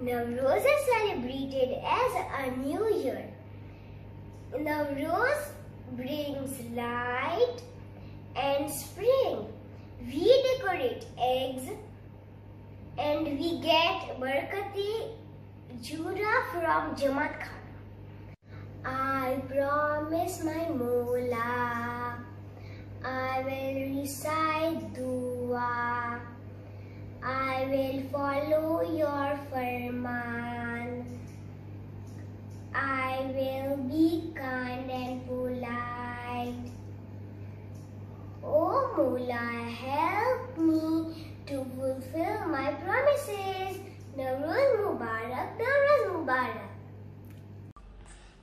Navroz is celebrated as a new year. Navroz brings light and spring. We decorate eggs and we get Barakati Jura from Jamaat Khana. I promise my Mola, I will recite dua. I will follow your farman. I will be kind and polite. Oh Mola, help me to fulfill my promises. Navroz Mubarak, Navroz Mubarak.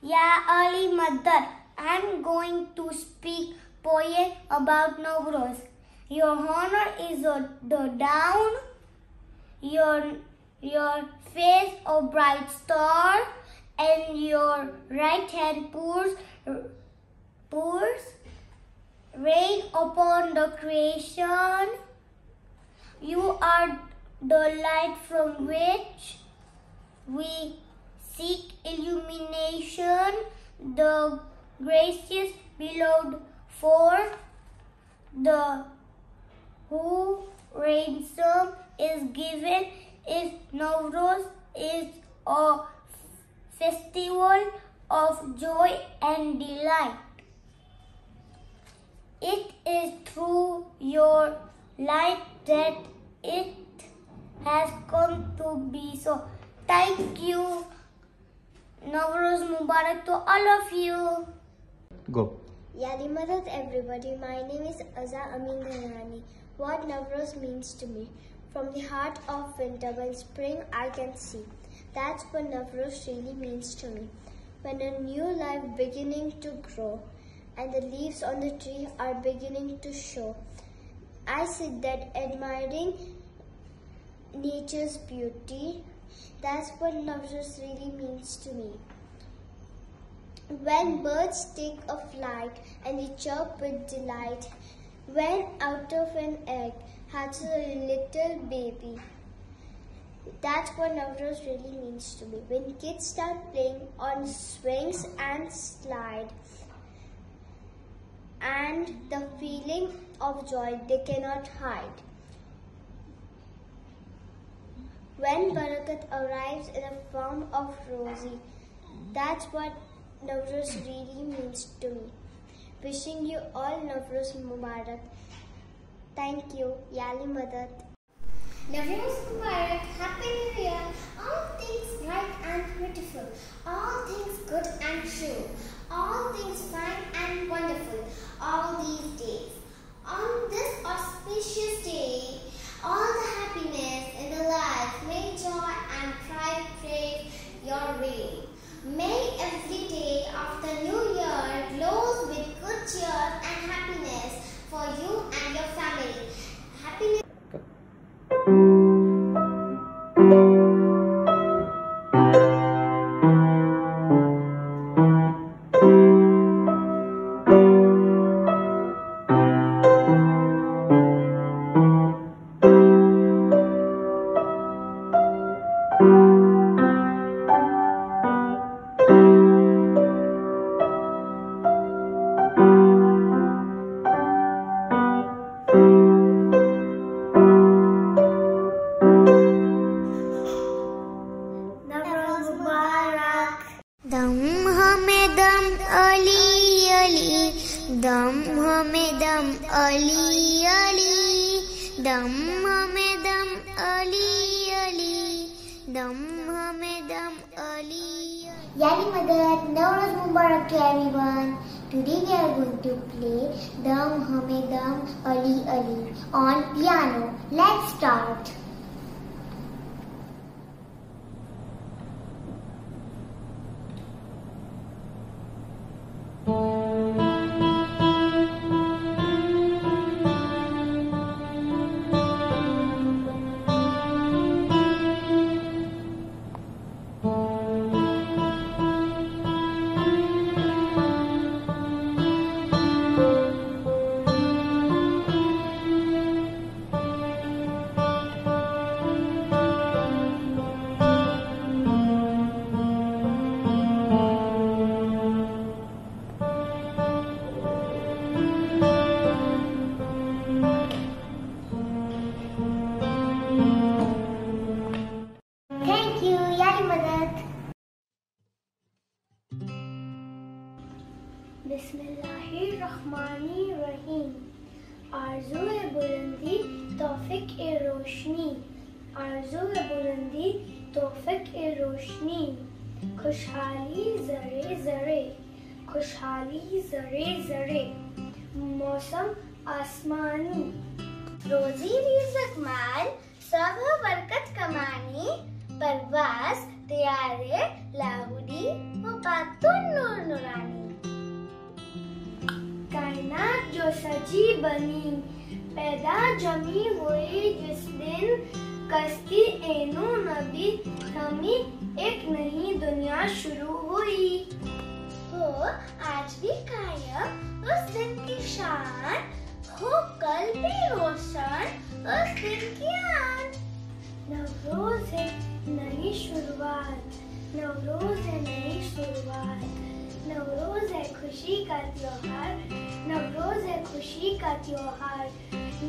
Ya Ali Mother, I am going to speak poem about Navroz. Your honor is the down, your face a bright star, and your right hand pours rain upon the creation. You are the light from which we seek illumination, the gracious beloved for the who ransom is given. Is Navroz is a festival of joy and delight. It is through your light that it has come to be. So thank you. Navroz Mubarak to all of you. Go. Yadi Madad everybody, my name is Aza Amin Dhanani. What Navroz means to me. From the heart of winter, when spring I can see. That's what Navroz really means to me. When a new life beginning to grow and the leaves on the tree are beginning to show. I sit there admiring nature's beauty. That's what Navroz really means to me. When birds take a flight and they chirp with delight, when out of an egg hatches a little baby. That's what Navroz really means to me. When kids start playing on swings and slide, and the feeling of joy they cannot hide. When Barakat arrives in the form of Rosie, that's what Navroz really means to me. Wishing you all Navroz Mubarak. Thank you, Yali Madad. Navroz Mubarak, Happy New Year. All things bright and beautiful, all things good and true, all things fine and wonderful, all these days. On this auspicious day, all the happiness in the life, may joy and pride praise your reign. May every day of the new year glows with good cheer and happiness for you and your family. Happiness. दम हमें दम अली अली, दम हमें दम अली अली, दम हमें दम Ali. Yani Madad, Navroz Mubarak to everyone. Today we are going to play Dam Hame Dam Ali Ali on piano. Let's start. बिस्मिल्लाहिर्रहमानिर्रहीम। आरज़ू-ए बुलंदी तौफ़ीक़-ए रोशनी, आरज़ू-ए बुलंदी तौफ़ीक़-ए रोशनी। खुशहाली ज़रे ज़रे, खुशहाली ज़रे ज़रे। मौसम आसमानी, रोजी रिज़्क़ माल, सब बरकत कमानी, परवाज़ तैयारे लाहुदी वो बातों नूर नूरानी। कायनात जो सजी बनी, पैदा जमी हुई जिस दिन, कश्ती एनो नबी थमी, एक नई दुनिया शुरू हुई। हो आज भी कायम उस दिन की शान, हो कल भी रोशन उस दिन की आन। नवरोज है नई शुरुआत, नवरोज है नई शुरुआत। नवरोज है खुशी का त्योहार, नवरोज है खुशी का त्योहार।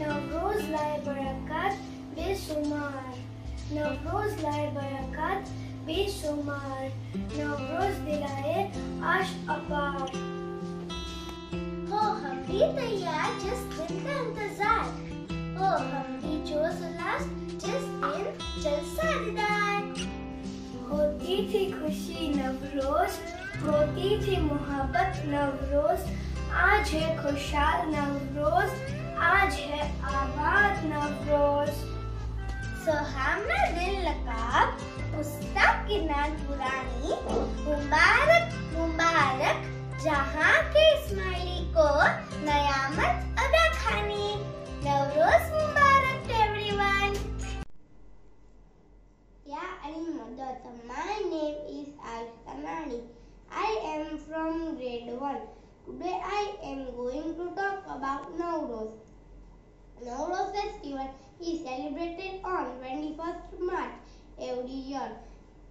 नवरोज लाए बरकत बेशुमार, नवरोज लाए बरकत बेशुमार। नवरोज दिलाए आश अपार। हो हम भी तैयार जिस दिन का इंतजार, हो हम भी जोश उल्लास जिस दिन जलसा दीदार। होती थी खुशी नवरोज, होती थी मोहब्बत नवरोज। आज है खुशहाल नवरोज, आज है आबाद नवरोज। सुहावना दिन लकाब पुस्तक की नाम पुरानी, मुबारक मुबारक जहाँ के इस्माइली को नयामत अदा खानी। नवरोज मुबारक to everyone. Ya Ali Madad, my name is Aisha. I am from grade 1. Today I am going to talk about Navroz. Navroz festival is celebrated on 21st March every year.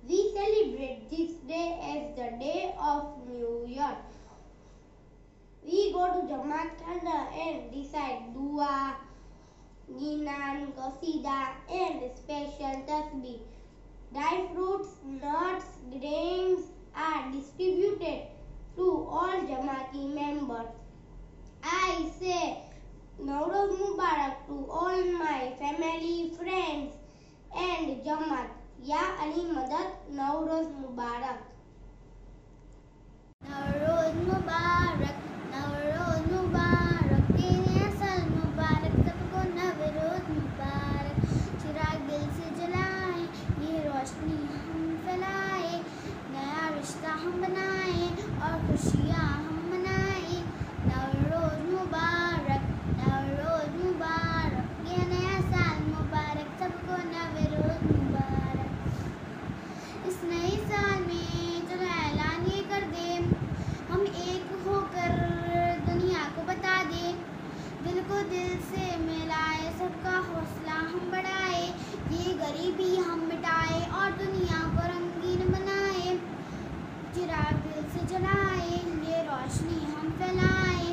We celebrate this day as the day of New Year. We go to Jamaat Khana and recite dua, ginan, qasida and special tasbih. Dry fruits, nuts, grains are distributed to all Jamaati members. I say Navroz Mubarak to all my family, friends and Jamaat. Ya Ali Madad, Navroz Mubarak. Navroz Mubarak, Navroz Mubarak, ये साल मुबारक सबको नवरोज मुबारक। चिराग दिल से जलाए, ये रोशनी हम फैलाए, नया रिश्ता हम बनाए और खुशियाँ हम मनाए। नवरोज मुबारक, नवरोज मुबारक, ये नया साल मुबारक सबको नवरोज मुबारक। इस नए साल में चलो ऐलान ये कर दे, हम एक होकर दुनिया को बता दे। दिल को दिल से मिलाए, सबका हौसला हम बढ़ाए, ये गरीबी हम मिटाए और दुनिया को रंगीन बनाए। चिराग दिल से जलाए, ये रोशनी हम फैलाए,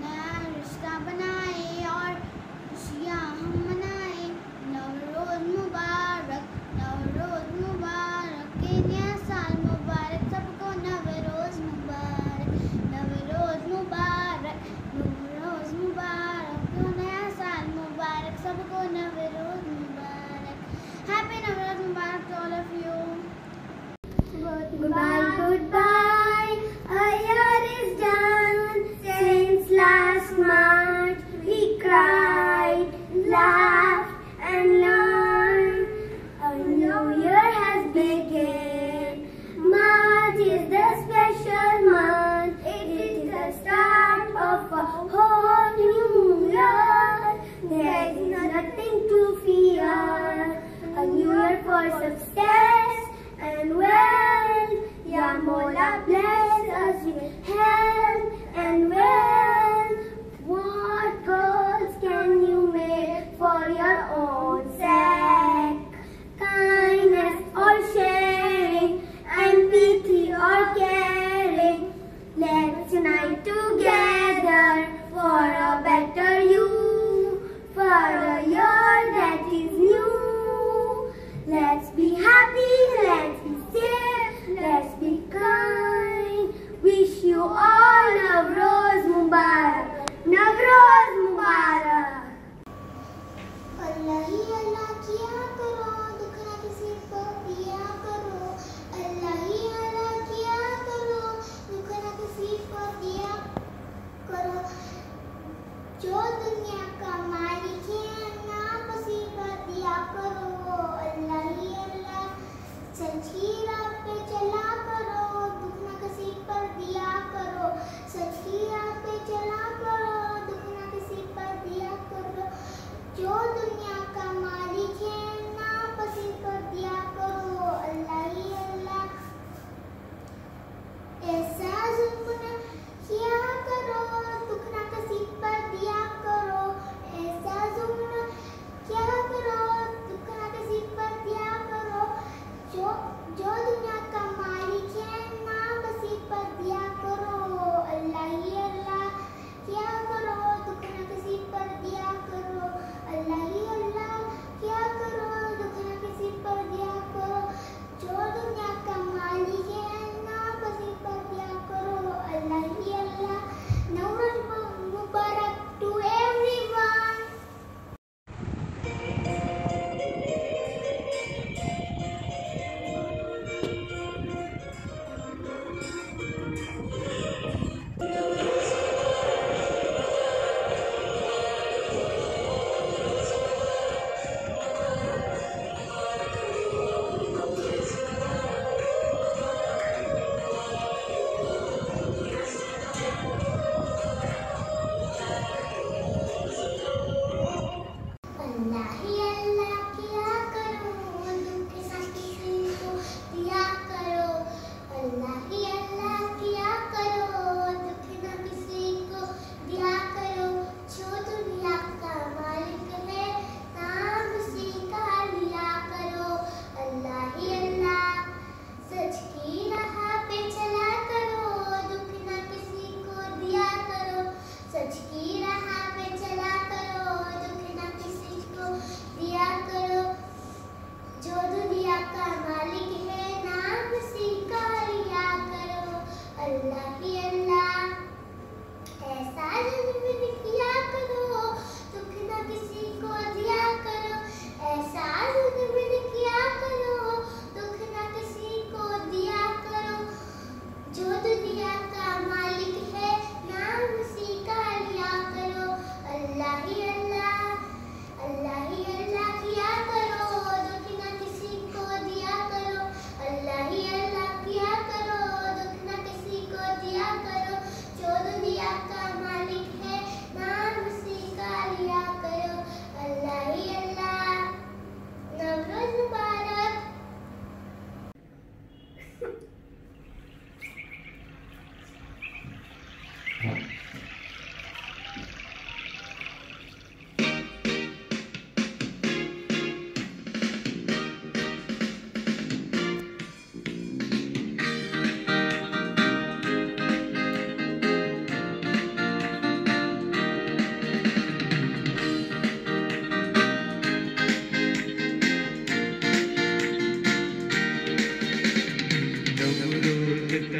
नया रिश्ता बनाए और खुशियाँ हम मनाए। नवरोज मुबारक, नवरोज मुबारक, ये नया साल मुबारक सबको नवरोज मुबारक। नवरोज मुबारक, नवरोज मुबारक, ये नया साल मुबारक सबको नवरोज मुबारक। हैप्पी नवरोज मुबारक to all of you. Goodbye, goodbye, a year is done. Since last March we cried, laughed and learned. A new year has begun. March is the special month. It is the start of a whole new year. There is nothing to fear. A new year for success and wealth. Ya Mola bless us with health and wealth. What goals can you make for your own sake? Kindness or share.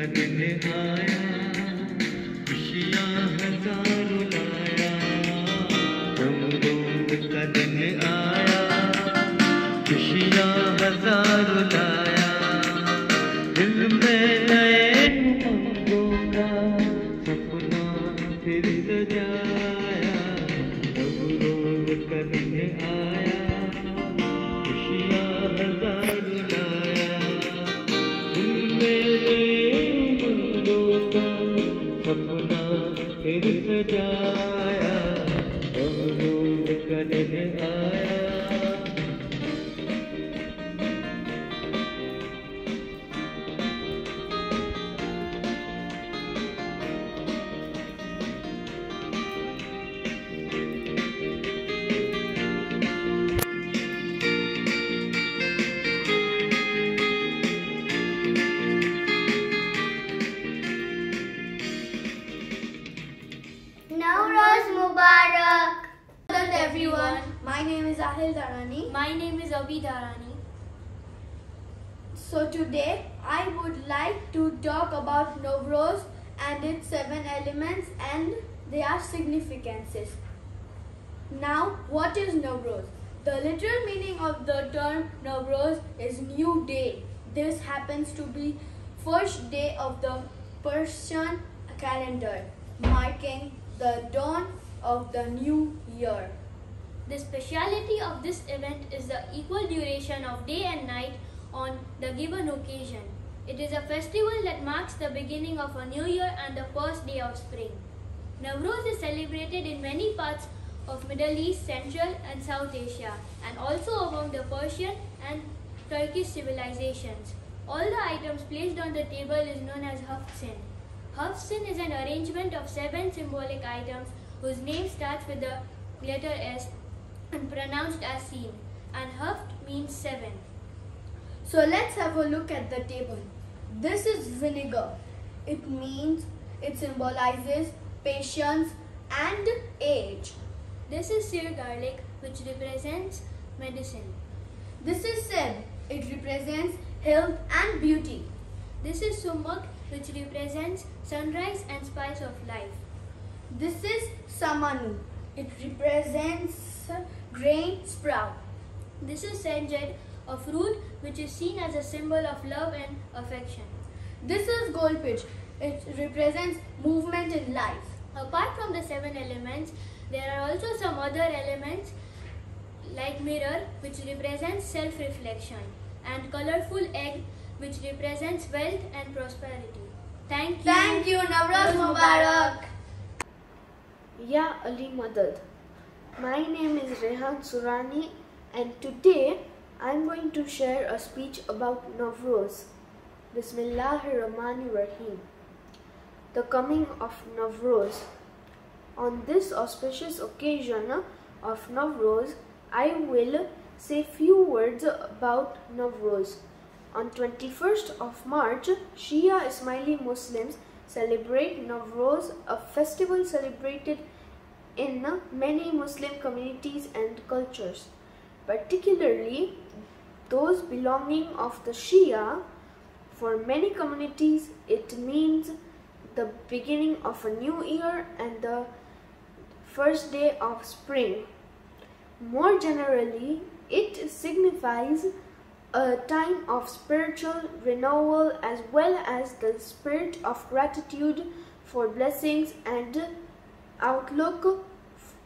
का दिन आया, खुशियाँ हजारों लाया। नवरोज का दिन आया, खुशियाँ हजारों लाया। दिल में नए उमंगों का सपना फिर सजाया। नवरोज का दिन आया, खुशियाँ हजारों लाया। दिल में नए उमंगों का सपना फिर सजाया। नवरोज का दिन आया। Navroz Mubarak. Hello everyone, my name is Ahil Dharani. My name is Avi Dharani. So today I would like to talk about Navroz and its 7 elements and their significances. Now, what is Navroz? The literal meaning of the term Navroz is new day. This happens to be first day of the Persian calendar, marking the dawn of the new year. The speciality of this event is the equal duration of day and night on the given occasion. It is a festival that marks the beginning of a new year and the first day of spring. Navroz is celebrated in many parts of Middle East, Central and South Asia, and also among the Persian and Turkish civilizations. All the items placed on the table is known as hafsin. Hafsin is an arrangement of 7 symbolic items whose name starts with the letter S and pronounced as sin, and haft means 7. So let's have a look at the table. This is vinegar. It symbolizes patience and age. This is sear garlic, which represents medicine. This is seb. It represents health and beauty. This is sumak, which represents sunrise and spice of life. This is samanu. It represents grain sprout. This is senjed, a fruit which is seen as a symbol of love and affection. This is gold pitch. It represents movement in life. Apart from the 7 elements, there are also some other elements like mirror, which represents self-reflection, and colorful egg, which represents wealth and prosperity. Thank you. Thank you, Navroz Mubarak. Ya Ali Madad. My name is Rehan Surani, and today I am going to share a speech about Navroz. Bismillahirrahmanirrahim. The coming of Navroz. On this auspicious occasion of Navroz, I will say few words about Navroz. On 21st of March, Shia Ismaili Muslims celebrate Navroz, a festival celebrated in many Muslim communities and cultures, particularly those belonging of the Shia. For many communities, it means the beginning of a new year and the first day of spring. More generally, it signifies a time of spiritual renewal as well as the spirit of gratitude for blessings and outlook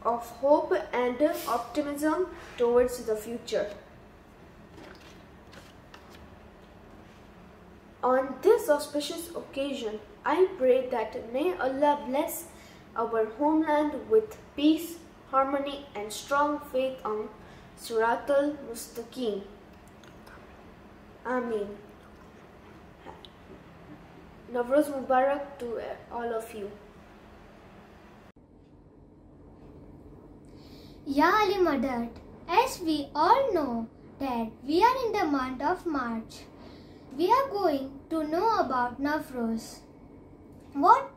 of hope and optimism towards the future. On this auspicious occasion, I pray that may Allah bless our homeland with peace, harmony and strong faith on Surat al-Mustaqim. Ameen. Navroz Mubarak to all of you. Ya Ali Madad, as we all know that we are in the month of March, we are going to know about Navroz. What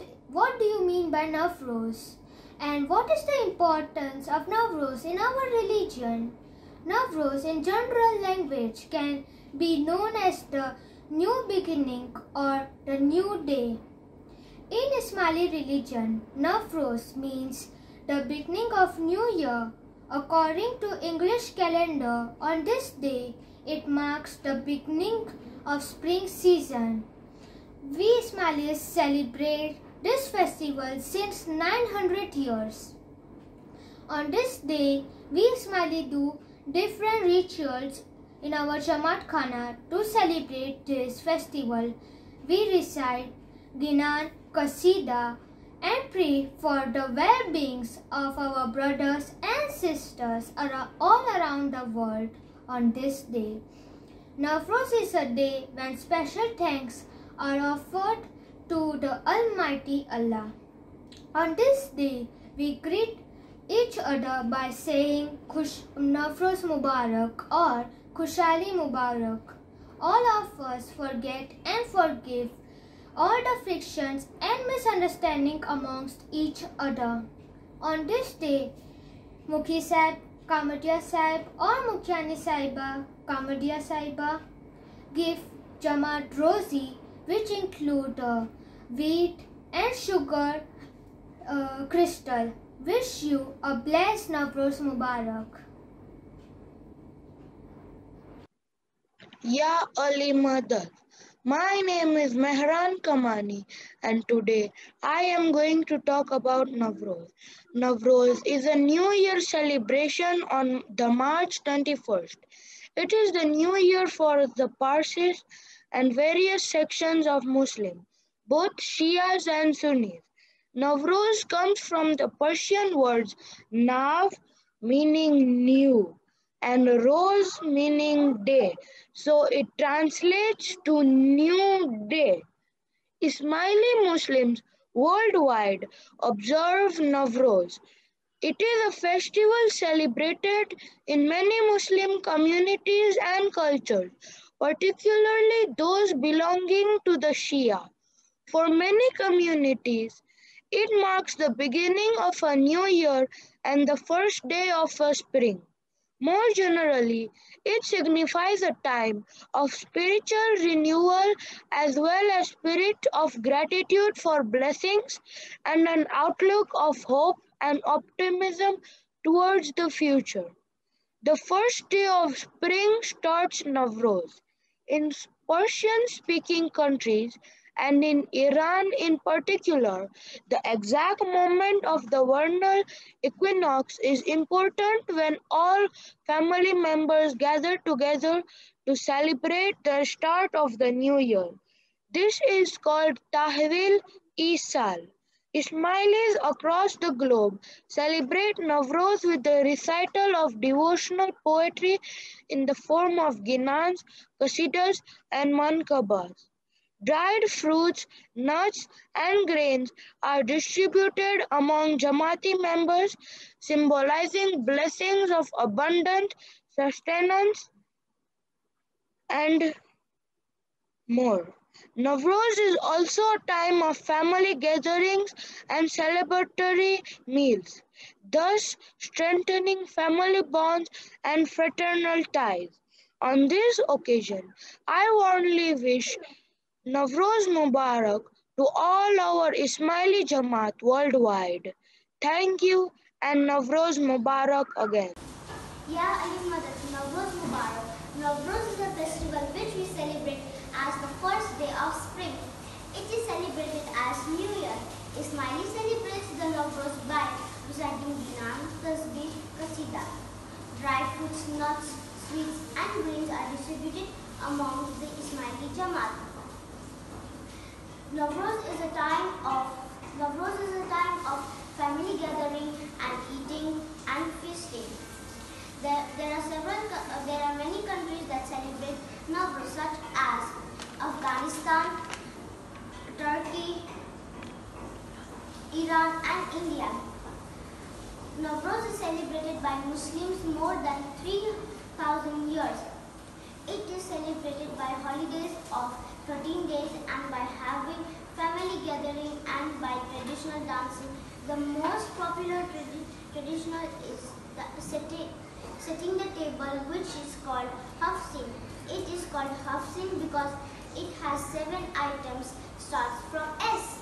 do you mean by Navroz? And what is the importance of Navroz in our religion? Navroz in general language can be known as the new beginning or the new day. In Ismaili religion, Navroz means the beginning of new year. According to English calendar, on this day, it marks the beginning of spring season. We Ismailis celebrate this festival since 900 years. On this day, we Ismaili do different rituals in our Jamaat Khana to celebrate this festival. We recite Ginan, Qasida and pray for the well-beings of our brothers and sisters all around the world on this day. Navroz is a day when special thanks are offered to the Almighty Allah. On this day, we greet each other by saying Navroz Mubarak or Khushali Mubarak. All of us forget and forgive all the frictions and misunderstanding amongst each other. On this day, Mukhi Sahib, Kamadia Sahib or Mukhyani Sahiba, Kamadia Sahiba give Jamaat Rozi, which include wheat and sugar crystal. Wish you a blessed Navroz Mubarak. Ya Ali Madad. My name is Mehran Kamani and today I am going to talk about Navroz. Navroz is a New Year celebration on the March 21st. It is the New Year for the Parsis and various sections of Muslims, both Shias and Sunnis. Navroz comes from the Persian words Nav meaning new and Roz meaning day. So it translates to new day. Ismaili Muslims worldwide observe Navroz. It is a festival celebrated in many Muslim communities and cultures, particularly those belonging to the Shia. For many communities, it marks the beginning of a new year and the first day of a spring. More generally, it signifies a time of spiritual renewal as well as spirit of gratitude for blessings and an outlook of hope and optimism towards the future. The first day of spring starts Navroz. In Persian-speaking countries, and in Iran in particular, the exact moment of the vernal equinox is important when all family members gather together to celebrate the start of the new year. This is called Tahwil-e-Sal. Ismailis across the globe celebrate Navroz with the recital of devotional poetry in the form of ginans, qasidas, and mankabas. Dried fruits, nuts, and grains are distributed among Jamaati members, symbolizing blessings of abundant sustenance and more. Navroz is also a time of family gatherings and celebratory meals, thus strengthening family bonds and fraternal ties. On this occasion, I warmly wish Navroz Mubarak to all our Ismaili Jamaat worldwide. Thank you and Navroz Mubarak again. Ya Ali Madad, Navroz Mubarak. Navroz is a festival which we celebrate as the first day of spring. It is celebrated as New Year. Ismaili celebrates the Navroz by reciting Ginan, Tasbih, Qasida. Dry fruits, nuts, sweets and grains are distributed among the Ismaili Jamaat. Navroz is a time of family gathering and eating and feasting. There are many countries that celebrate Navroz, such as Afghanistan, Turkey, Iran, and India. Navroz is celebrated by Muslims more than 3,000 years. It is celebrated by holidays of 13 days and by having family gathering and by traditional dancing. The most popular traditional is setting the table, which is called Hafsin. It is called Hafsin because It has 7 items, starts from S.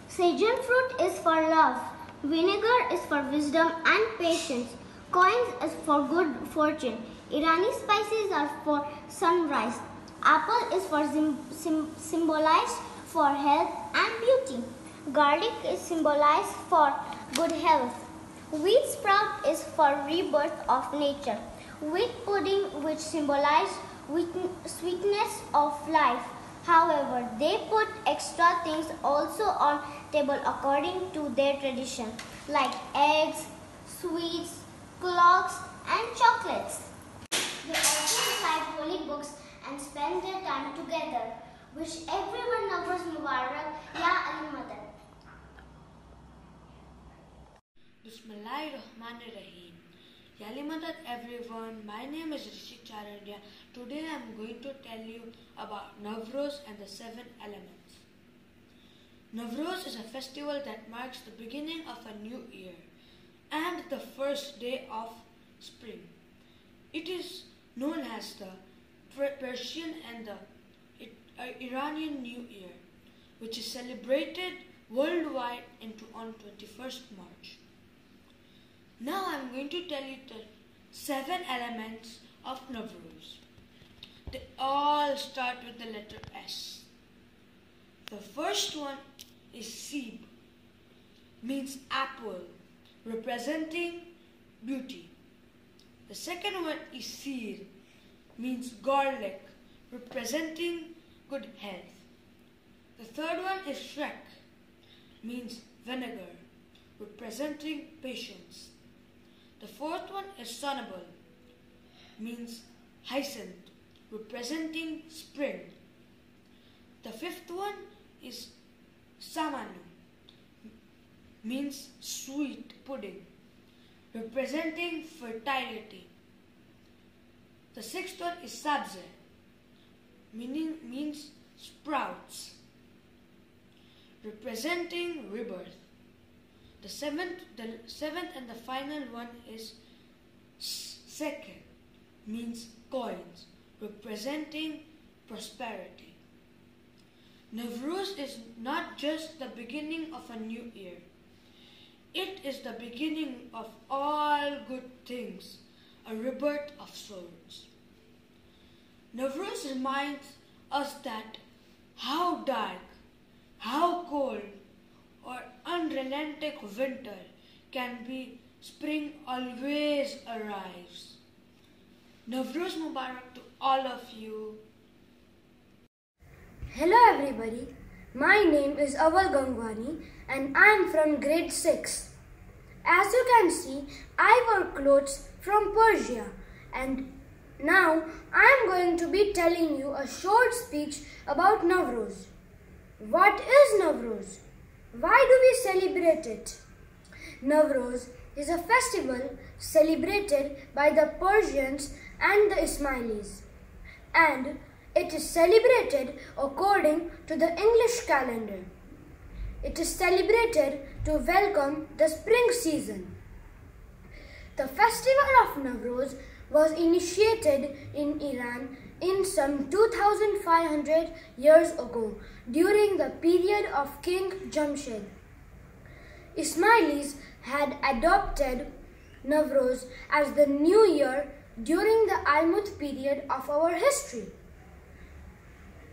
Sesame fruit is for love. Vinegar is for wisdom and patience. Coins is for good fortune. Irani spices are for sunrise. Apple is for symbolized for health and beauty. Garlic is symbolized for good health. Wheat sprout is for rebirth of nature. Wheat pudding which symbolizes sweetness of life. However, they put extra things also on table according to their tradition, like eggs, sweets, clocks and chocolates. They also recite holy books and spend their time together. Wish everyone Navroz Mubarak, Ya Ali Madad. Bismillahirrahmanirrahim. Yali Madad everyone, my name is Rishi Charandya. Today I am going to tell you about Navroz and the 7 elements. Navroz is a festival that marks the beginning of a new year and the first day of spring. It is known as the Persian and the Iranian New Year, which is celebrated worldwide on 21st March. Now I am going to tell you the 7 elements of Navroz. They all start with the letter S. The first one is Seeb, means apple, representing beauty. The second one is Seer, means garlic, representing good health. The third one is Shrek, means vinegar, representing patience. The fourth one is Sonable, means hyacinth, representing spring. The fifth one is Samanu, means sweet pudding, representing fertility. The sixth one is Sabze, means sprouts, representing rebirth. The seventh and the final one is Seke, means coins, representing prosperity. Navroz is not just the beginning of a new year. It is the beginning of all good things, a rebirth of sorts. Navroz reminds us that how dark, how cold, or unrelenting winter can be, spring always arrives. Navroz Mubarak to all of you. Hello everybody, my name is Aval Gangwani and I am from grade 6. As you can see, I wear clothes from Persia and now I am going to be telling you a short speech about Navroz. What is Navroz? Why do we celebrate it? Navroz is a festival celebrated by the Persians and the Ismailis, and it is celebrated according to the English calendar. It is celebrated to welcome the spring season. The festival of Navroz was initiated in Iran in some 2500 years ago during the period of King Jamshid. Ismailis had adopted Navroz as the new year during the Almut period of our history.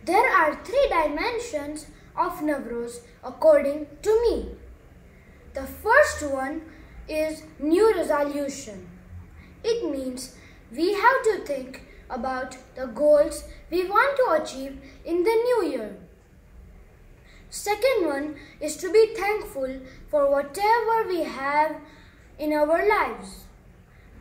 There are 3 dimensions of Navroz according to me. The first one is new resolution. It means we have to think about the goals we want to achieve in the new year. Second one is to be thankful for whatever we have in our lives.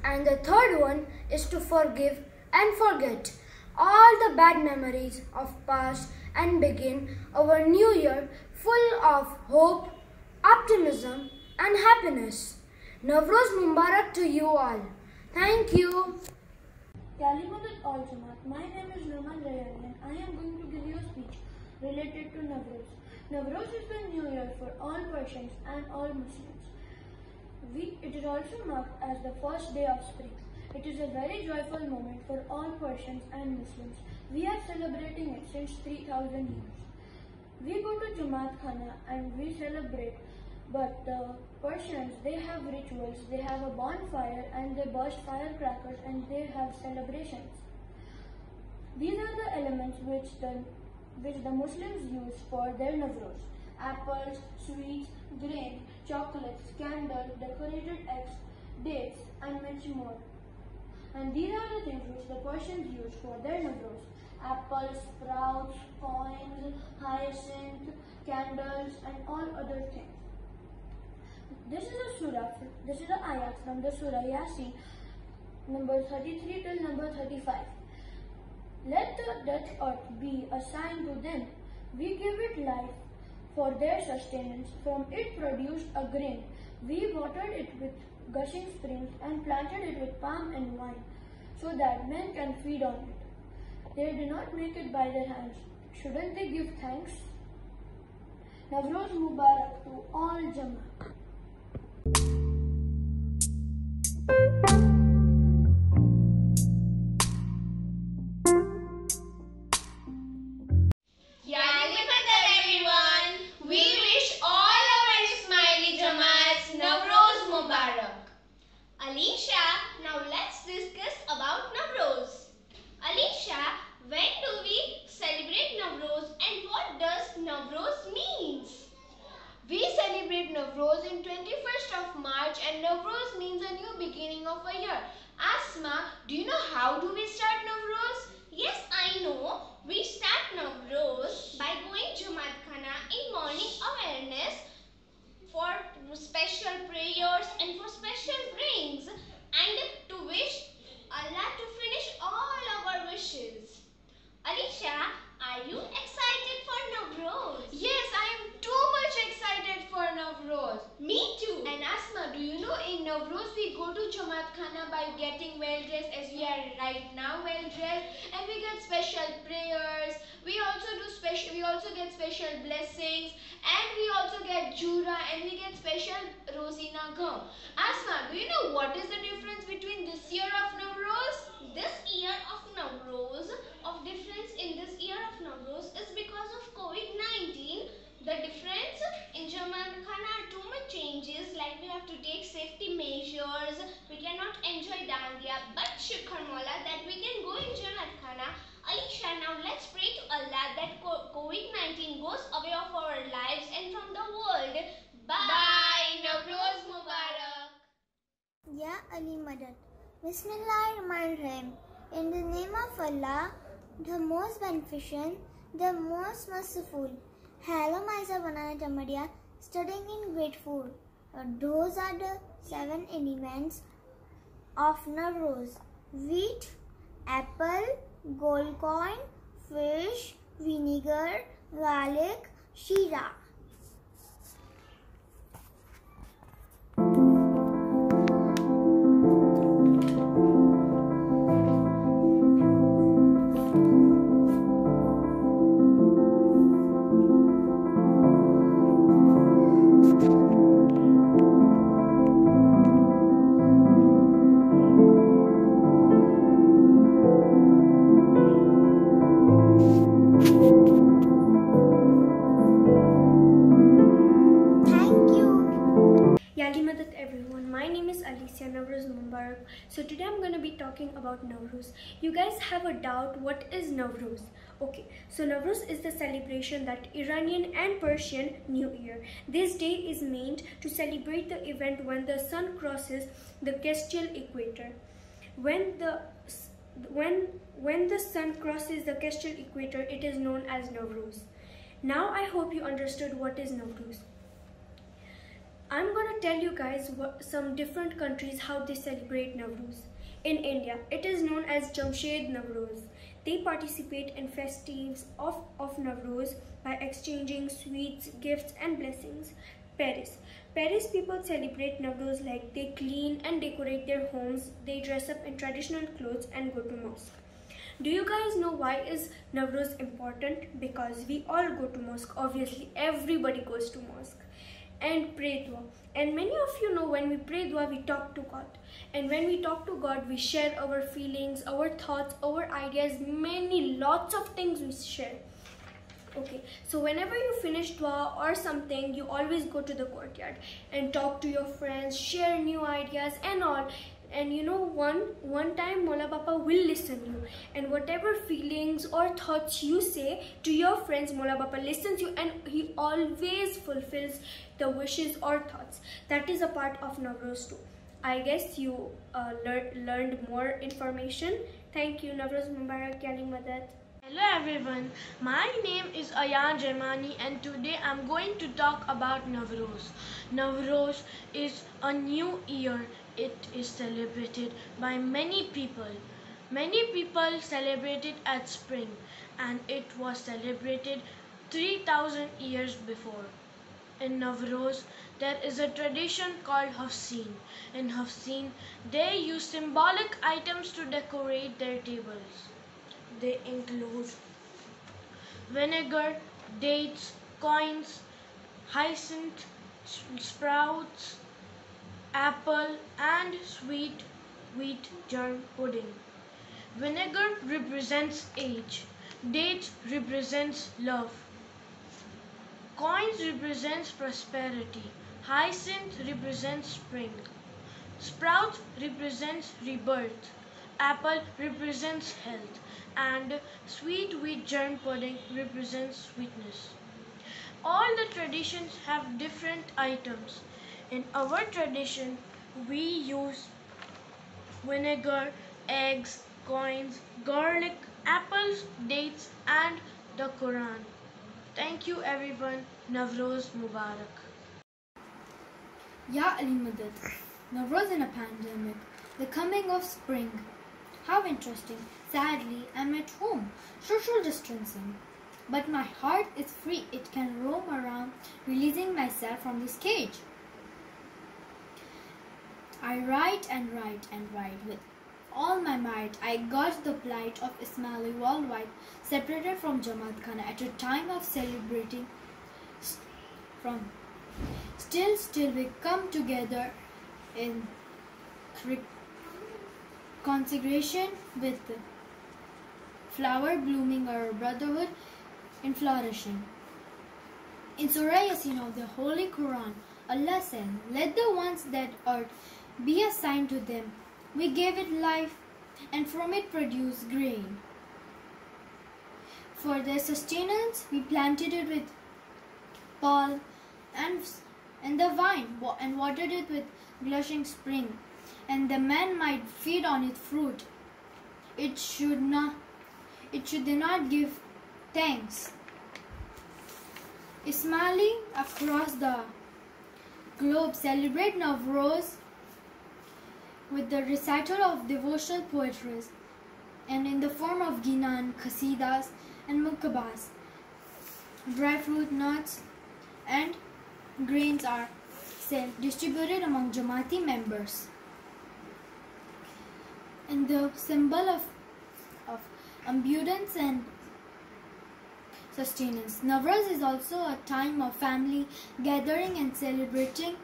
And the third one is to forgive and forget all the bad memories of past and begin our new year full of hope, optimism and happiness. Navroz Mubarak to you all. Thank you. Kalimatul Al-Jamaat. My name is Numan Rayani and I am going to give you a speech related to Navroz. Navroz is the new year for all Persians and all Muslims. It is also marked as the first day of spring. It is a very joyful moment for all Persians and Muslims. We are celebrating it since 3000 years. We go to Jumat Khana and we celebrate, but the Persians, they have rituals, they have a bonfire and they burst firecrackers and they have celebrations. These are the elements which the Muslims use for their Navroz: apples, sweets, grain, chocolates, candles, decorated eggs, dates, and much more. And these are the things which the Persians use for their Navroz: apples, sprouts, coins, hyacinth, candles, and all other things. This is a ayat from the Surah Yasin, number 33 till number 35. Let the death earth be a sign to them. We give it life for their sustenance. From it produced a grain. We watered it with gushing springs and planted it with palm and wine, so that men can feed on it. They did not make it by their hands. Shouldn't they give thanks? Navroz Mubarak to all Jamaat. Alisha, now let's discuss about Navroz. Alisha, when do we celebrate Navroz and what does Navroz means? We celebrate Navroz in 21st of March, and Navroz means a new beginning of a year. Asma, do you know how do we start Navroz? Yes, I know. We start Navroz by going Jumat Khana in morning awareness for special prayers and for special prayings and to wish Allah to finish all our wishes. Alisha, are you excited for Navroz? Yes, I am too much excited for Navroz. Me too. And Asma, do you know in Navroz we go to Jumat Khana by getting well dressed, as we are right now well dressed, and we get special prayers. We also get special blessings, and we also get jura, and we get special rosina gum. Asma, do you know what is the difference between this year of Navroz? This year of Navroz, difference in this year of Navroz is because of COVID-19. The difference in Jumat Khana are too much changes, like we have to take safety measures, we cannot enjoy dandiya, but Shukr Mola that we can go in Jumat Khana. Alisha, now let's pray to Allah that COVID-19 goes away of our lives and from the world. Bye. Navroz Mubarak. Ya Ali Madad. Bismillahirrahmanirrahim. In the name of Allah, the most beneficent, the most merciful. Hello, myself Anana Tamadia, studying in grade 4. Those are the 7 elements of Navroz: wheat, apple, gold coin, fish, vinegar, garlic, sheera. Navroz Mubarak. So today I'm going to be talking about Navroz. You guys have a doubt, what is Navroz? Okay, so Navroz is the celebration that Iranian and Persian New Year. This day is meant to celebrate the event when the sun crosses the celestial equator. When the sun crosses the celestial equator, it is known as Navroz. Now I hope you understood what is Navroz. I'm going to tell you guys some different countries how they celebrate Navroz. In India, it is known as Jamshed Navroz. They participate in festivities of Navroz by exchanging sweets, gifts and blessings. Paris people celebrate Navroz like they clean and decorate their homes, they dress up in traditional clothes and go to mosque. Do you guys know why is Navroz important? Because we all go to mosque. Obviously, everybody goes to mosque. and pray dua. And many of you know when we pray dua, we talk to God. And when we talk to God, we share our feelings, our thoughts, our ideas, lots of things we share. Okay, so whenever you finish dua or something, you always go to the courtyard and talk to your friends, share new ideas and all. And you know, one time Mola Papa will listen you, and whatever feelings or thoughts you say to your friends, Mola Papa listens you, and he always fulfills the wishes or thoughts. That is a part of Navroz too. I guess you learned more information. Thank you. Navroz Mubarak, Kyali Madad. Hello everyone, my name is Ayan Jaimani and today I'm going to talk about Navroz. Navroz is a new year. It is celebrated by many people. Many people celebrate it at spring, and it was celebrated 3000 years before. In Navroz, there is a tradition called Hafseen. In Hafseen, they use symbolic items to decorate their tables. They include vinegar, dates, coins, hyacinth, sprouts, apple and sweet wheat germ pudding. Vinegar represents age. Dates represents love. Coins represents prosperity. Hyacinth represents spring. Sprouts represents rebirth. Apple represents health. And sweet wheat germ pudding represents sweetness. All the traditions have different items. In our tradition, we use vinegar, eggs, coins, garlic, apples, dates, and the Quran. Thank you everyone. Navroz Mubarak. Ya Ali Madad. Navroz in a pandemic. The coming of spring. How interesting. Sadly, I'm at home. Social distancing. But my heart is free. It can roam around, releasing myself from this cage. I write and write and write with all my might. I got the plight of Ismaili worldwide, separated from Jamaat Khana at a time of celebrating. Still we come together in consecration with flower blooming, our brotherhood in flourishing. In Surah Yasin of the Holy Quran, Allah said, "Let the ones that are be a sign to them. We gave it life, and from it produced grain. For their sustenance, we planted it with palm and the vine, and watered it with blushing spring, and the man might feed on its fruit. It should not give thanks." Ismaili across the globe celebrate Navroz with the recital of devotional poetry, and in the form of ginan, qasidas, and mukabas. Dry fruit, nuts, and grains are distributed among Jamaati members. And the symbol of abundance and sustenance. Navroz is also a time of family gathering and celebrating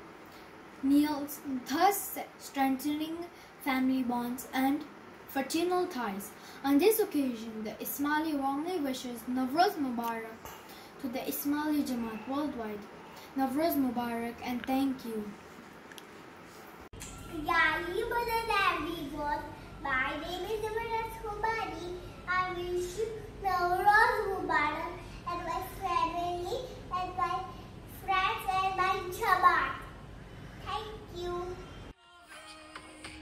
meals, thus strengthening family bonds and fraternal ties. On this occasion, the Ismaili warmly wishes Navroz Mubarak to the Ismaili Jamaat worldwide. Navroz Mubarak, and thank you. Kyali Madad everyone. My name is Navroz. I wish you Navroz Mubarak and my family and my friends and my Jamaat. Thank you.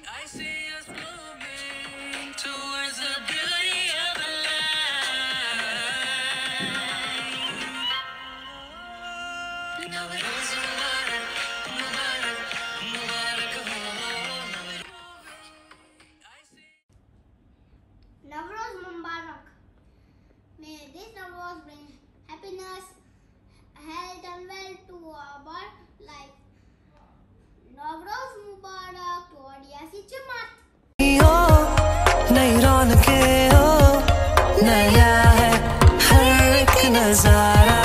I see us moving towards the beauty of life. Navroz Mubarak, Mubarak, Mubarak ho. Navroz Mubarak. May this Navroz bring happiness, health and wealth to our life. Navroz Mubarak to our DRC Jamaat. नई रौनकें हो, नया है हर एक नजारा,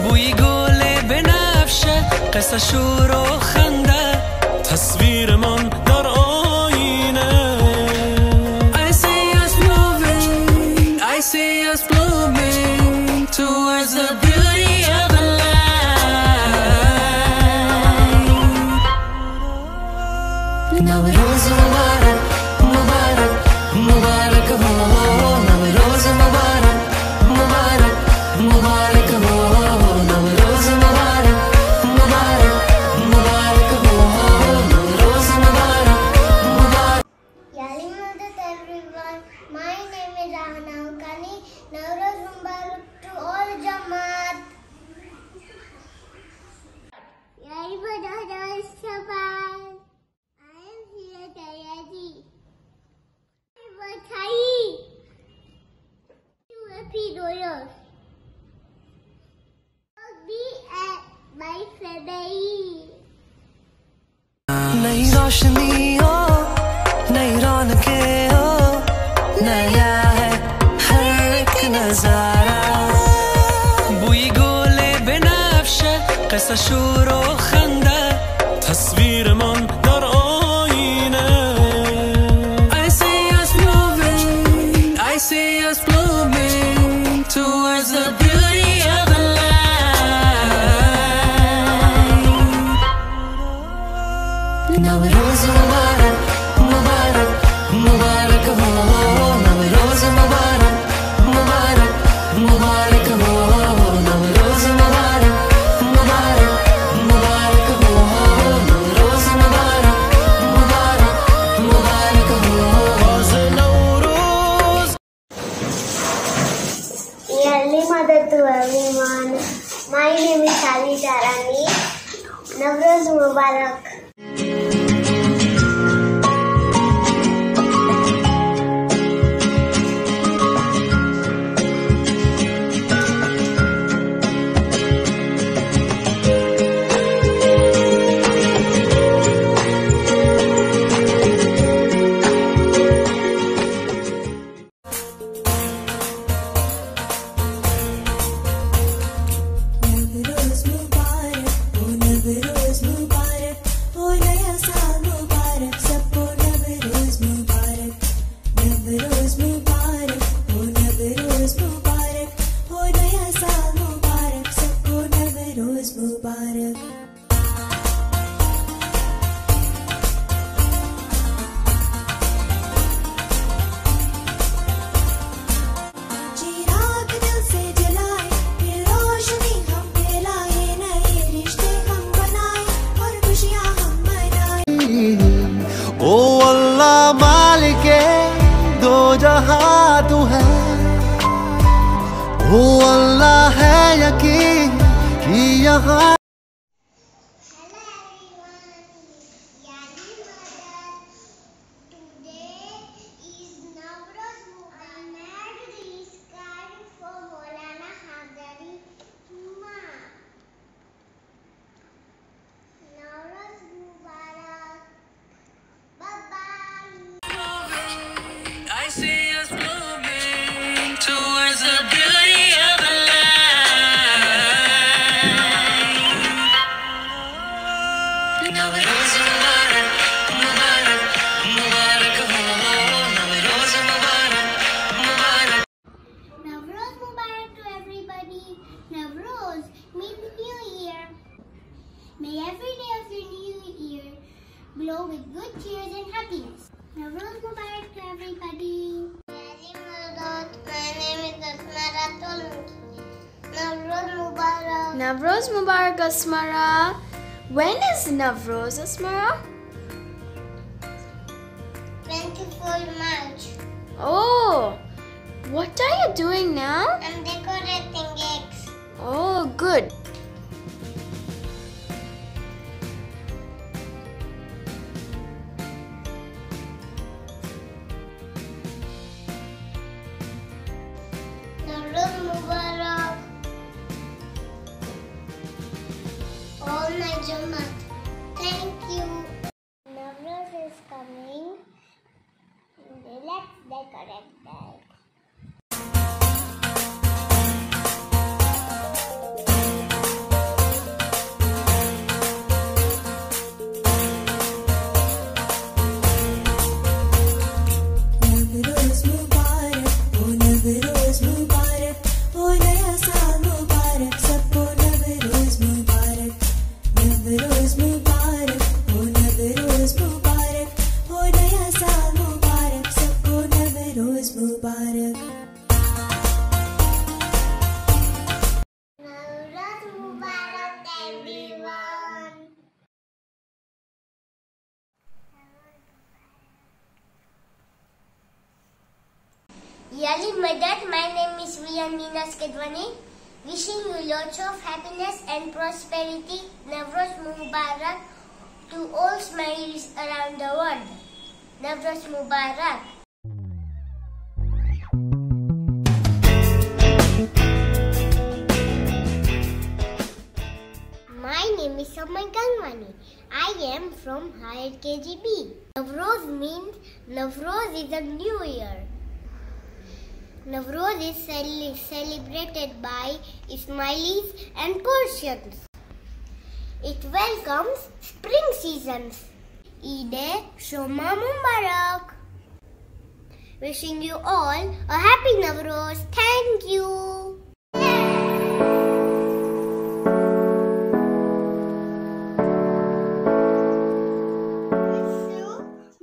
बुई गोले बिना قصه شور و خنده تصویرمان در آینه I see us moving I see us blooming towards the beauty of the light Navroz Mubarak Mubarak Mubarak ho Navroz Mubarak Mubarak Mubarak ho Navroz Mubarak Mubarak Mubarak ho Navroz Mubarak Mubarak Yali Madat everyone, my name is Ahna Kani. Navroz Mubarak to all Jamaat. Yali Madat Shaban. I am here Tayaji. Bathai. To happy dollars. Be at my family. Nai Roshni हो नई रौनके हो नया है हर एक नजारा बुई गोले बेनफ्شه قصه شور و خنده تصویرمان در آینه I see us moving I see us blooming towards the beauty of the light Navroz Mubarak Mubarak Mubarak ho Navroz Mubarak Mubarak Mubarak ho Navroz Mubarak Mubarak Mubarak ho Navroz Mubarak Mubarak Mubarak ho Roz Navroz Yearly mother to everyone. My name is Ali Tarani. Navroz Mubarak. Navroz Mubarak, oh Navroz Mubarak, oh naya saal Mubarak, sabko Navroz Mubarak. Navroz Mubarak, oh Navroz Mubarak, oh naya saal Mubarak, sabko Navroz Mubarak. चिराग दिल से जलाए ये रोशनी हम फैलाए नए रिश्ते हम बनाए और खुशियां हम मनाए ओ अल्लाह मालिके दो जहां तू है ओ अल्लाह है यकीन कि यहाँ Hello everyone. Yali Madat. Today is Navroz Mubarak. I made this card for Maulana Hazari Ma. Navroz Mubarak. Bye bye. I see us blooming towards the beauty of the light Navroz Mubarak Mubarak Mubarak ho Navroz Mubarak Mubarak Navroz Mubarak to everybody. Navroz means New Year. May every day of your new year glow with good cheers and happiness. Navroz Mubarak to everybody. Yali Madat. My name is Asmara Tolunki. Navroz Mubarak. Navroz Mubarak Asmara. When is Navroz Asmara? 24th March. Oh, what are you doing now? I'm decorating eggs. Oh, good. Navroz Mubarak. All my Jamaat. Thank you. Navroz is coming. Let's decorate that. Yali Madad, my name is Viyanina Skedwani. Wishing you lots of happiness and prosperity. Navroz Mubarak to all smileys around the world. Navroz Mubarak. My name is Samay Gangwani. I am from higher KGB. Navroz means Navroz is a new year. Navroz is celebrated by Ismailis and Persians. It welcomes spring seasons. Eid Shoma Mubarak. Wishing you all a happy Navroz. Thank you.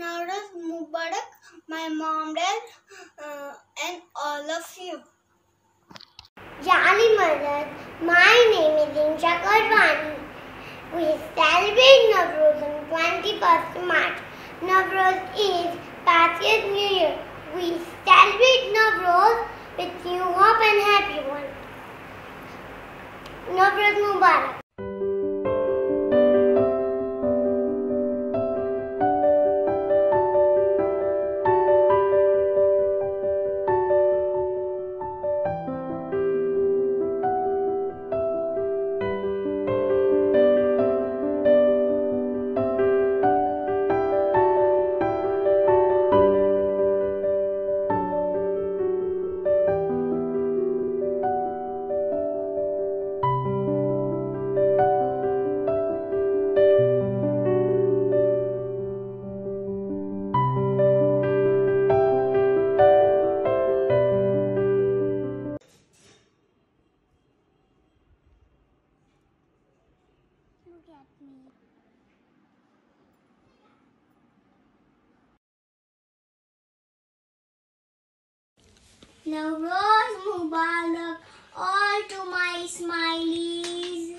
Navroz Mubarak, my mom, dad, and all of you. Yali Madad, my name is Insha Kadwani. We celebrate Navroz on 21st March. Navroz is Persia's New Year. We celebrate Navroz with new hope and happy one. Navroz Mubarak. Navroz Mubarak all to my smileys.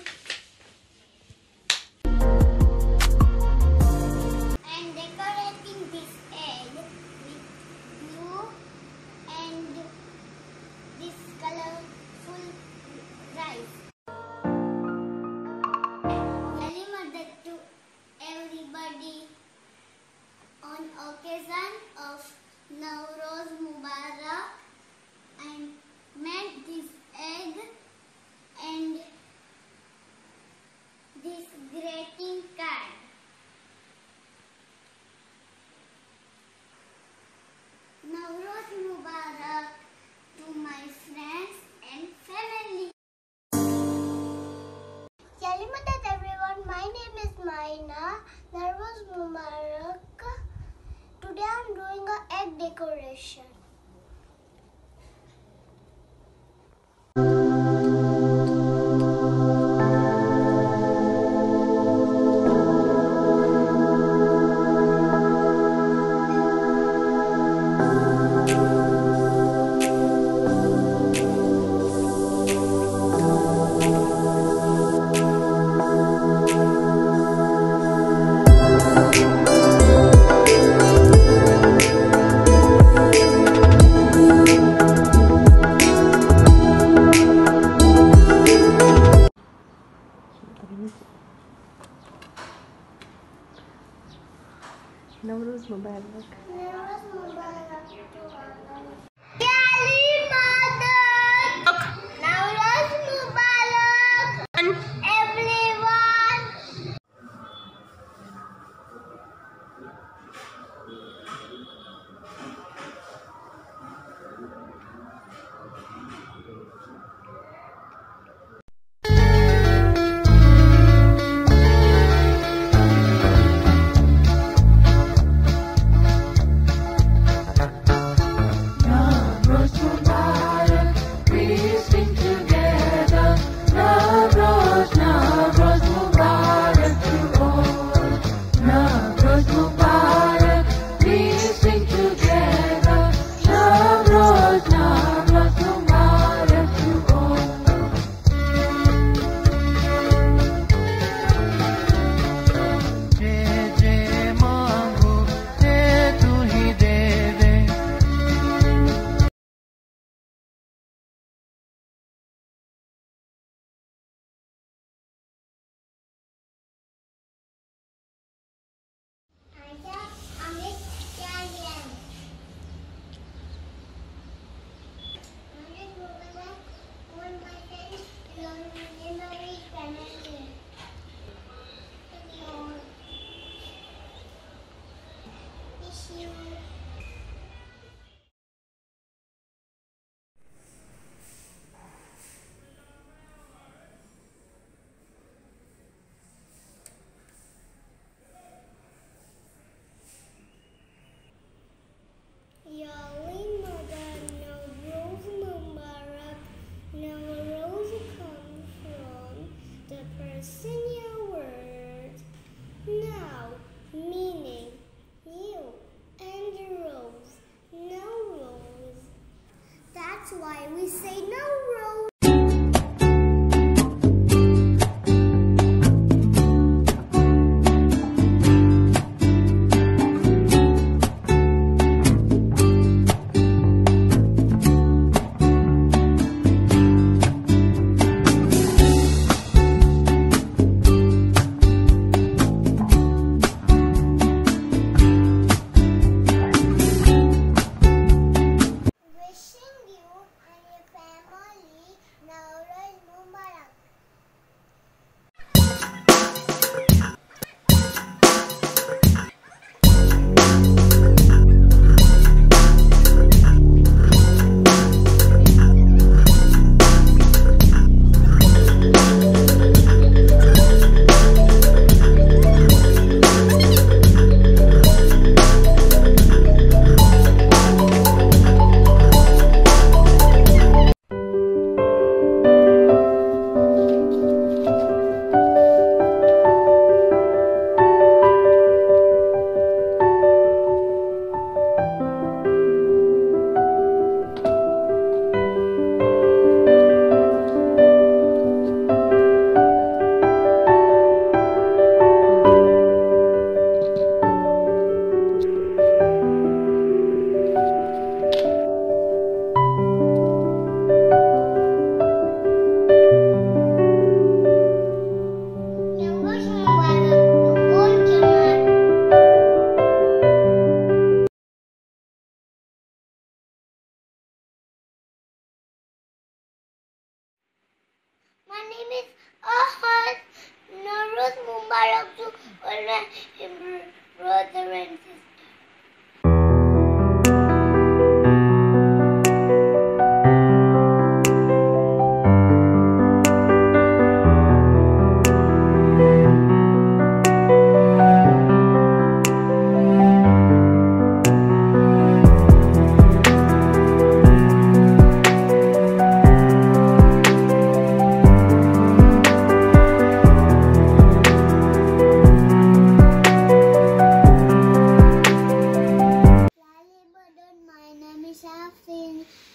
I'm decorating this egg with blue and this colorful rice. Yali Madad to everybody on occasion of Navroz Mubarak. I made this egg and this greeting card. Navroz Mubarak to my friends and family. Yali Madad everyone, my name is Maina. Navroz Mubarak. Today I am doing an egg decoration. why we say Navroz. My name is Ahad. Navroz Mubarak to all my Hebrew brother and sister.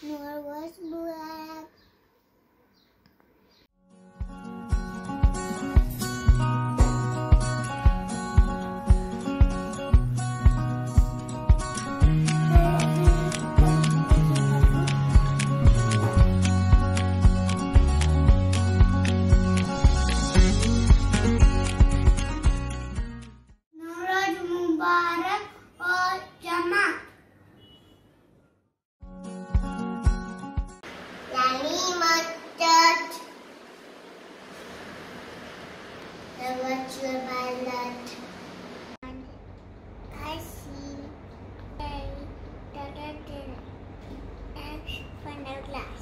Navroz Mubarak. Navroz Mubarak all Jamaat. The virtual pilot. I see and funnel glass.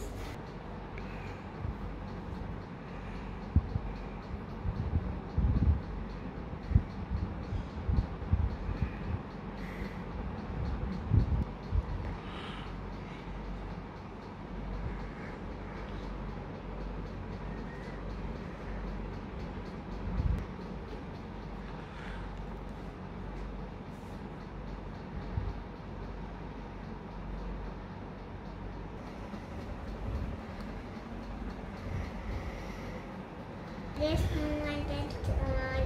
This moment is on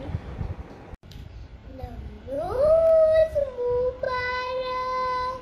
Navroz Mubarak.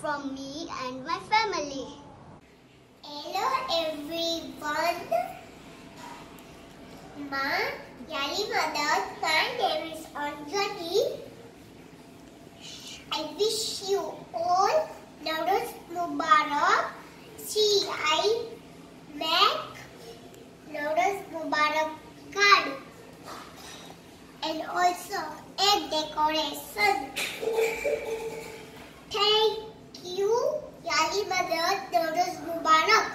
from me and my family. Hello everyone. Yali mother, my name is Anjali. I wish you all Navroz Mubarak. See, I make Navroz Mubarak card and also a decoration. Thank you, Yali mother, Navroz Mubarak.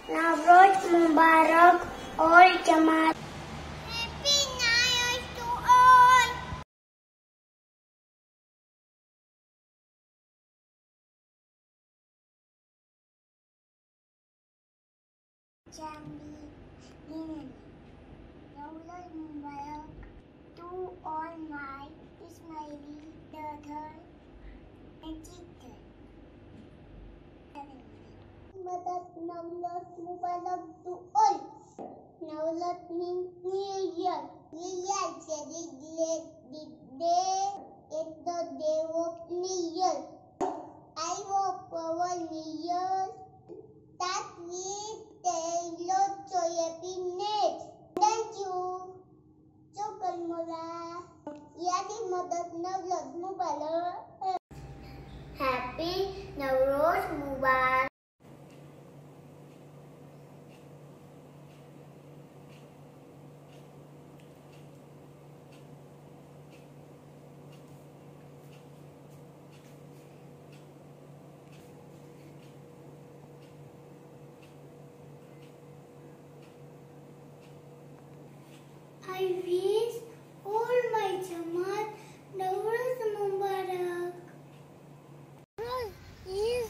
Navroz Mubarak, all Jamaat. Happy New Year to all. Navroz Mubarak to all my Ismaili brother and sister. Navroz Mubarak to all. Navroz means New Year. We are celebrating the day. It's the day of New Year. I hope our New Year that we tell lots of happiness. Thank you. Shukran Mola. Yali Madat Navroz Mubarak. Happy Navroz Mubarak. I wish all my Jamaat Navroz Mubarak. Navroz is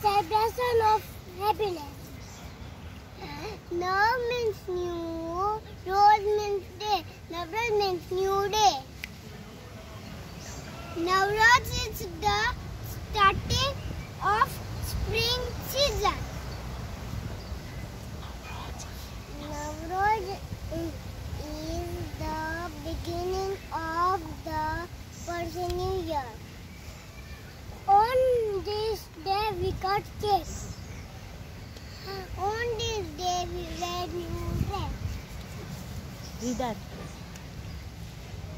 celebration of happiness. Nav means new, Roz means day, Navroz means new day. Navroz is the starting of spring season. Navroz is the beginning of the Persian New Year. On this day we cut cake. On this day we wear new dress. Read that.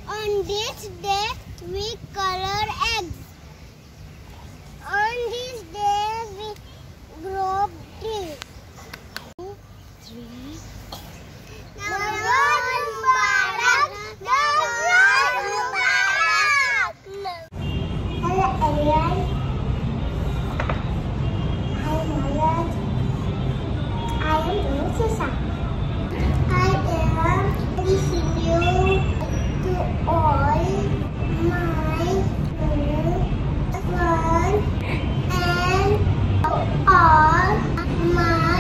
On this day we color eggs. On this day we grow trees. 3. Navroz Mubarak! Navroz Mubarak! Hello everyone. I'm Navroz. I am doing Susan. I am wishing you to all my friends and all my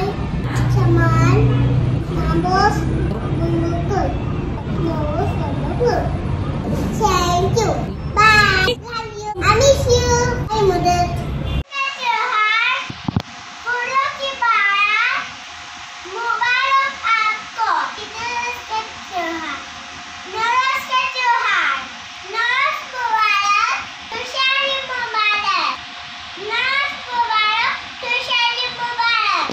Saman Navroz Mubarak. Navroz Mubarak. Thank you. Bye. Love you. I miss you. Hi, mother. Catch your heart. Foodo ki barat. Mubarak aapko. Navroz catch your heart. Navroz catch your heart. Navroz Mubarak. Tushari Mubarak. Navroz Mubarak. Tushari Mubarak.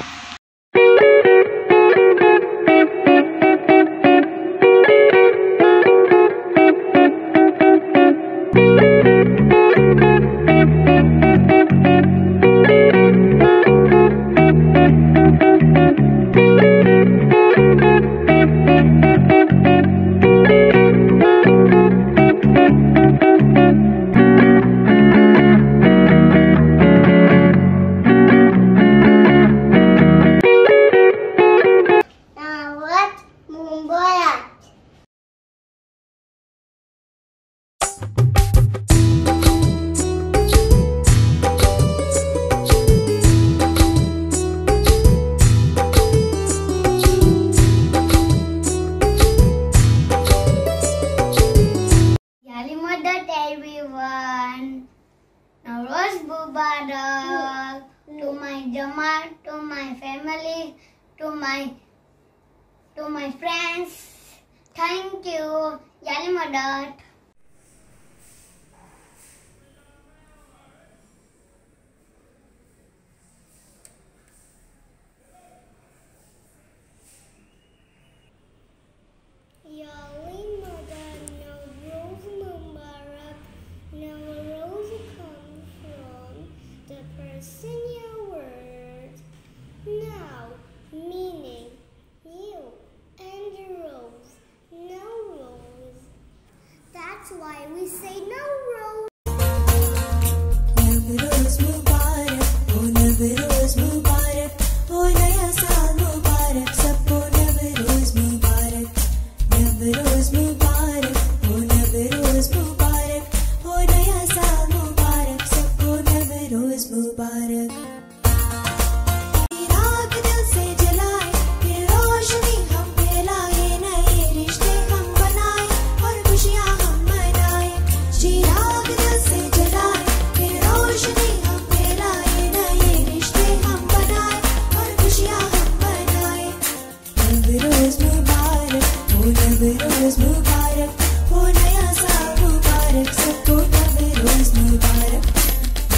Grandma, to my family, to my friends. Thank you, Yali Mother. Yali Mother, Navroz Mubarak. Navroz comes from the Persian word now, meaning you, and rose, Navroz. That's why we say Navroz. Navroz Mubarak, oh Navroz Mubarak, oh Naya Saal Mubarak, sabko Navroz Mubarak. Navroz Mubarak, oh Navroz Mubarak, oh Naya Saal Mubarak, sabko Navroz Mubarak. राग दिल से जलाए, फिर रोशनी हम फैलाए, नए रिश्ते हम बनाए और खुशियाँ हम मनाए. चिराग दिल से जलाए, फिर रोशनी हम फैलाए, नए रिश्ते हम बनाए और खुशियाँ हम मनाए. नवरोज मुबारक, ओ नवरोज मुबारक, ओ नया साल मुबारक, सबको नवरोज मुबारक.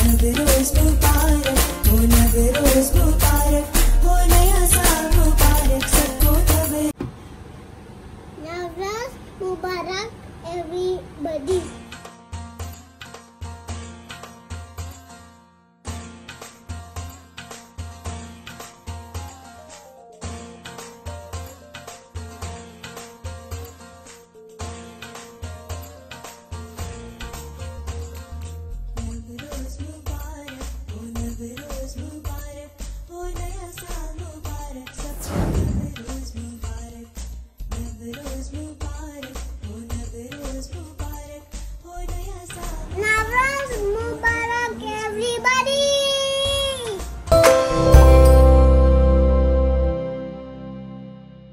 नवरोज मुबारक, ओ नवरोज मुबारक, ओ नया साल मुबारक, सबको Navroz Mubarak, everybody.